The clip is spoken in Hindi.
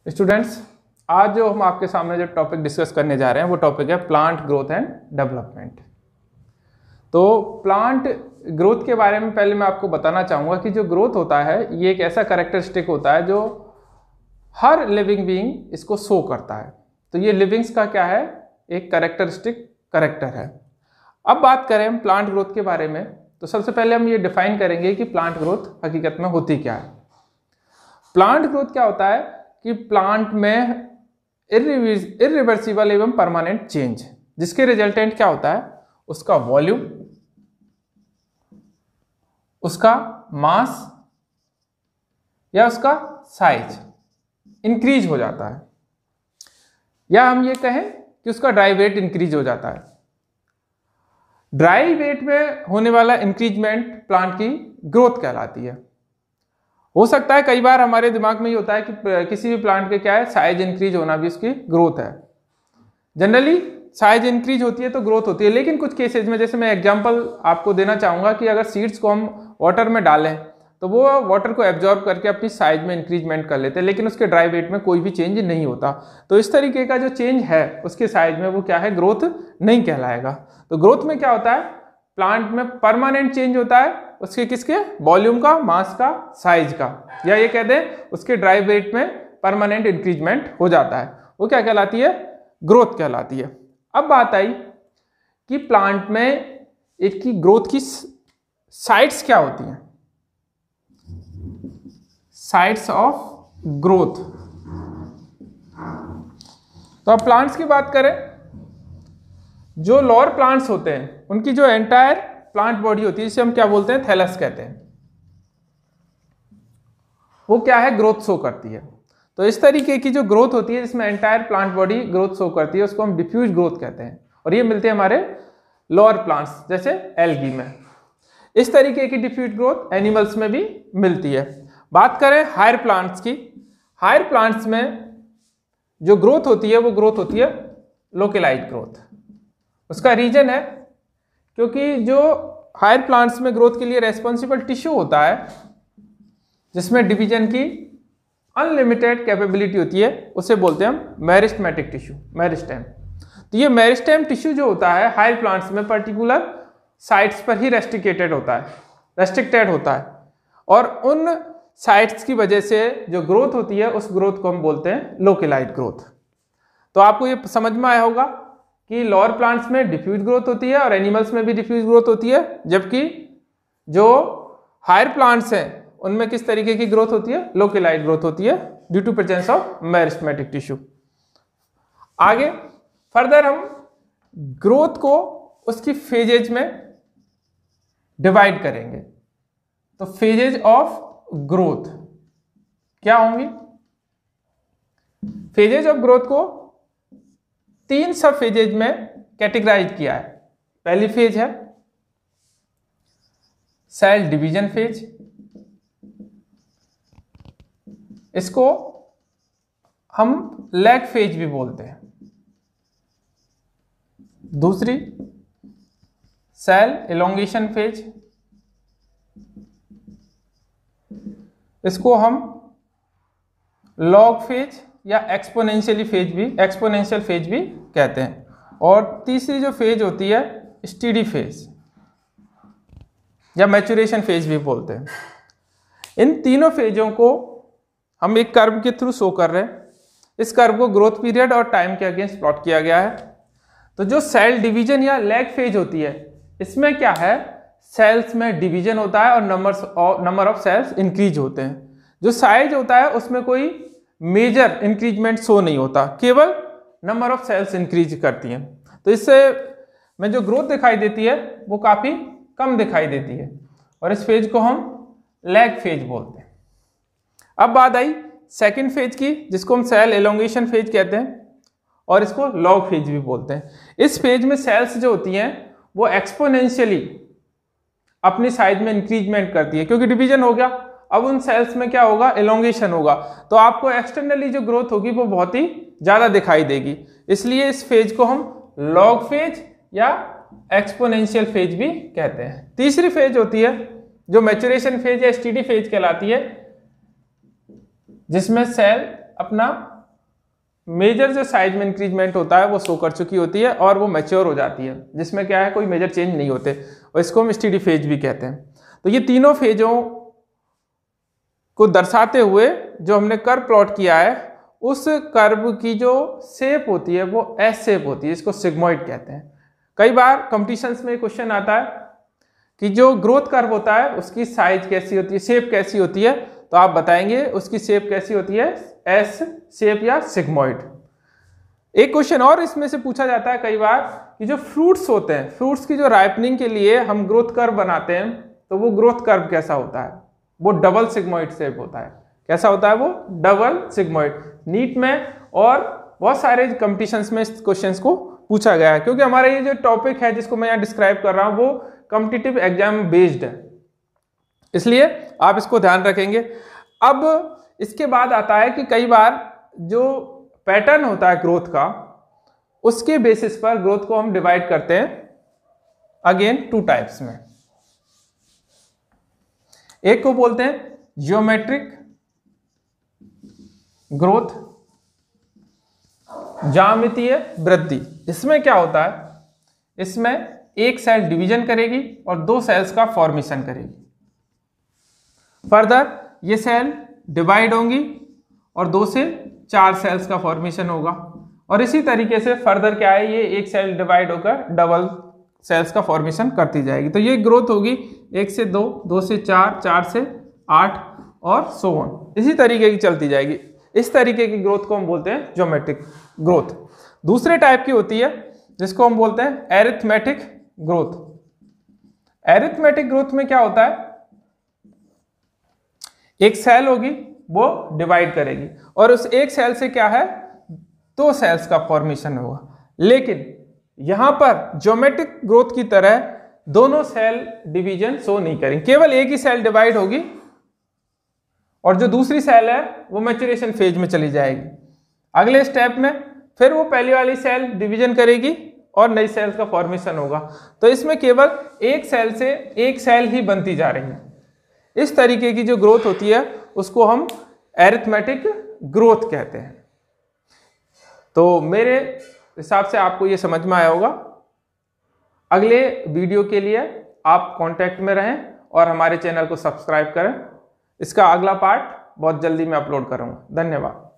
स्टूडेंट्स, आज जो हम आपके सामने जो टॉपिक डिस्कस करने जा रहे हैं वो टॉपिक है प्लांट ग्रोथ एंड डेवलपमेंट। तो प्लांट ग्रोथ के बारे में पहले मैं आपको बताना चाहूँगा कि जो ग्रोथ होता है ये एक ऐसा कैरेक्टरिस्टिक होता है जो हर लिविंग बीइंग इसको शो करता है। तो ये लिविंग्स का क्या है, एक कैरेक्टरिस्टिक कैरेक्टर है। अब बात करें हम प्लांट ग्रोथ के बारे में, तो सबसे पहले हम ये डिफाइन करेंगे कि प्लांट ग्रोथ हकीकत में होती क्या है। प्लांट ग्रोथ क्या होता है कि प्लांट में इरिवर्सिबल एवं परमानेंट चेंज, जिसके रिजल्टेंट क्या होता है, उसका वॉल्यूम, उसका मास या उसका साइज इंक्रीज हो जाता है, या हम ये कहें कि उसका ड्राई वेट इंक्रीज हो जाता है। ड्राई वेट में होने वाला इंक्रीजमेंट प्लांट की ग्रोथ कहलाती है। हो सकता है कई बार हमारे दिमाग में ये होता है कि किसी भी प्लांट के क्या है, साइज इंक्रीज होना भी उसकी ग्रोथ है। जनरली साइज इंक्रीज होती है तो ग्रोथ होती है, लेकिन कुछ केसेज में, जैसे मैं एग्जांपल आपको देना चाहूँगा कि अगर सीड्स को हम वाटर में डालें तो वो वाटर को एब्जॉर्ब करके अपनी साइज में इंक्रीजमेंट कर लेते हैं, लेकिन उसके ड्राई वेट में कोई भी चेंज नहीं होता। तो इस तरीके का जो चेंज है उसके साइज में वो क्या है, ग्रोथ नहीं कहलाएगा। तो ग्रोथ में क्या होता है, प्लांट में परमानेंट चेंज होता है उसके किसके, वॉल्यूम का, मास का, साइज का, या ये कहते हैं उसके ड्राई वेट में परमानेंट इंक्रीजमेंट हो जाता है। वो क्या कहलाती है, ग्रोथ कहलाती है। अब बात आई कि प्लांट में इसकी ग्रोथ की साइट्स क्या होती हैं, साइट्स ऑफ ग्रोथ। तो अब प्लांट्स की बात करें, जो लोअर प्लांट्स होते हैं उनकी जो एंटायर प्लांट बॉडी होती है, जिसे हम क्या बोलते हैं, थैलस कहते हैं, वो क्या है, ग्रोथ शो करती है। तो इस तरीके की जो ग्रोथ होती है जिसमें entire plant body growth show करती है उसको हम डिफ्यूज ग्रोथ कहते हैं, और ये मिलते हैं हमारे लोअर प्लांट्स जैसे एल्गी में। इस तरीके की डिफ्यूज ग्रोथ एनिमल्स में भी मिलती है। बात करें हायर प्लांट्स की, हायर प्लांट्स में जो ग्रोथ होती है वो ग्रोथ होती है लोकलाइज्ड ग्रोथ। उसका रीजन है क्योंकि जो हायर प्लांट्स में ग्रोथ के लिए रेस्पॉन्सिबल टिश्यू होता है जिसमें डिवीजन की अनलिमिटेड कैपेबिलिटी होती है, उसे बोलते हैं हम मेरिस्टेमेटिक टिश्यू, मेरिस्टेम। तो ये मेरिस्टेम टिश्यू जो होता है हायर प्लांट्स में पर्टिकुलर साइट्स पर ही रेस्ट्रिक्टेड होता है, और उन साइट्स की वजह से जो ग्रोथ होती है उस ग्रोथ को हम बोलते हैं लोकलाइज्ड ग्रोथ। तो आपको ये समझ में आया होगा कि लोअर प्लांट्स में डिफ्यूज ग्रोथ होती है और एनिमल्स में भी डिफ्यूज ग्रोथ होती है, जबकि जो हायर प्लांट्स हैं उनमें किस तरीके की ग्रोथ होती है, लोकलाइज्ड ग्रोथ होती है due to presence of meristematic tissue. आगे फर्दर हम ग्रोथ को उसकी फेजेज में डिवाइड करेंगे। तो फेजेज ऑफ ग्रोथ क्या होंगी, फेजेज ऑफ ग्रोथ को 3 सब फेजेज में कैटेगराइज किया है। पहली फेज है सेल डिवीजन फेज, इसको हम लैग फेज भी बोलते हैं। दूसरी सेल एलोंगेशन फेज, इसको हम लॉग फेज या एक्सपोनेंशियल फेज भी कहते हैं। और तीसरी जो फेज होती है स्टेडी फेज या मैच्योरेशन फेज भी बोलते हैं। इन तीनों फेजों को हम एक कर्व के थ्रू शो कर रहे हैं। इस कर्व को ग्रोथ पीरियड और टाइम के अगेंस्ट प्लॉट किया गया है। तो जो सेल डिवीजन या लैग फेज होती है, इसमें क्या है, सेल्स में डिवीजन होता है और नंबर ऑफ सेल्स इंक्रीज होते हैं। जो साइज होता है उसमें कोई मेजर इंक्रीजमेंट शो नहीं होता, केवल नंबर ऑफ सेल्स इंक्रीज करती हैं। तो इससे में जो ग्रोथ दिखाई देती है वो काफी कम दिखाई देती है, और इस फेज को हम लैग फेज बोलते हैं। अब बात आई सेकंड फेज की, जिसको हम सेल एलोंगेशन फेज कहते हैं, और इसको लॉग फेज भी बोलते हैं। इस फेज में सेल्स जो होती हैं वो एक्सपोनेंशियली अपनी साइज में इंक्रीजमेंट करती है, क्योंकि डिवीजन हो गया। अब उन सेल्स में क्या होगा, एलोंगेशन होगा, तो आपको एक्सटर्नली जो ग्रोथ होगी वो बहुत ही ज्यादा दिखाई देगी। इसलिए इस फेज को हम लॉग फेज या एक्सपोनेंशियल फेज भी कहते हैं। तीसरी फेज होती है जो मैच्योरेशन फेज या स्टेडी फेज कहलाती है, जिसमें सेल अपना मेजर जो साइज में इंक्रीजमेंट होता है वो शो कर चुकी होती है और वो मैच्योर हो जाती है, जिसमें क्या है कोई मेजर चेंज नहीं होते, और इसको हम स्टेडी फेज भी कहते हैं। तो ये तीनों फेजों को दर्शाते हुए जो हमने कर्व प्लॉट किया है, उस कर्व की जो शेप होती है वो एस शेप होती है, इसको सिग्मोइड कहते हैं। कई बार कॉम्पिटिशन्स में क्वेश्चन आता है कि जो ग्रोथ कर्व होता है उसकी साइज कैसी होती है, शेप कैसी होती है, तो आप बताएंगे उसकी शेप कैसी होती है, एस शेप या सिग्मोइड। एक क्वेश्चन और इसमें से पूछा जाता है कई बार कि जो फ्रूट्स होते हैं, फ्रूट्स की जो राइपनिंग के लिए हम ग्रोथ कर्व बनाते हैं, तो वो ग्रोथ कर्व कैसा होता है, वो डबल सिग्मोइड शेप होता है। कैसा होता है वो, डबल सिग्मोइड। नीट में और बहुत सारे कंपटीशंस में इस क्वेश्चंस को पूछा गया है, क्योंकि हमारा ये जो टॉपिक है जिसको मैं यहाँ डिस्क्राइब कर रहा हूँ वो कॉम्पिटिटिव एग्जाम बेस्ड है, इसलिए आप इसको ध्यान रखेंगे। अब इसके बाद आता है कि कई बार जो पैटर्न होता है ग्रोथ का, उसके बेसिस पर ग्रोथ को हम डिवाइड करते हैं अगेन 2 टाइप्स में। एक को बोलते हैं ज्योमेट्रिक ग्रोथ, ज्यामितीय वृद्धि। इसमें क्या होता है, इसमें एक सेल डिवीजन करेगी और 2 सेल्स का फॉर्मेशन करेगी। फर्दर ये सेल डिवाइड होंगी और 2 से 4 सेल्स का फॉर्मेशन होगा, और इसी तरीके से फर्दर क्या है, ये एक सेल डिवाइड होकर डबल सेल्स का फॉर्मेशन करती जाएगी। तो ये ग्रोथ होगी 1 से 2, 2 से 4, 4 से 8 और सो ऑन, इसी तरीके की चलती जाएगी। इस तरीके की ग्रोथ को हम बोलते हैं ज्योमेट्रिक ग्रोथ। दूसरे टाइप की होती है जिसको हम बोलते हैं एरिथमेटिक ग्रोथ। एरिथमेटिक ग्रोथ में क्या होता है, एक सेल होगी वो डिवाइड करेगी और उस एक सेल से क्या है 2 सेल्स का फॉर्मेशन होगा, लेकिन यहां पर ज्योमेट्रिक ग्रोथ की तरह दोनों सेल डिवीजन शो नहीं करेंगे, केवल एक ही सेल डिवाइड होगी और जो दूसरी सेल है वो मैच्योरेशन फेज में चली जाएगी। अगले स्टेप में फिर वो पहली वाली सेल डिवीजन करेगी और नई सेल्स का फॉर्मेशन होगा। तो इसमें केवल एक सेल से एक सेल ही बनती जा रही है। इस तरीके की जो ग्रोथ होती है उसको हम एरिथमेटिक ग्रोथ कहते हैं। तो मेरे हिसाब से आपको ये समझ में आया होगा। अगले वीडियो के लिए आप कांटेक्ट में रहें और हमारे चैनल को सब्सक्राइब करें। इसका अगला पार्ट बहुत जल्दी मैं अपलोड करूंगा। धन्यवाद।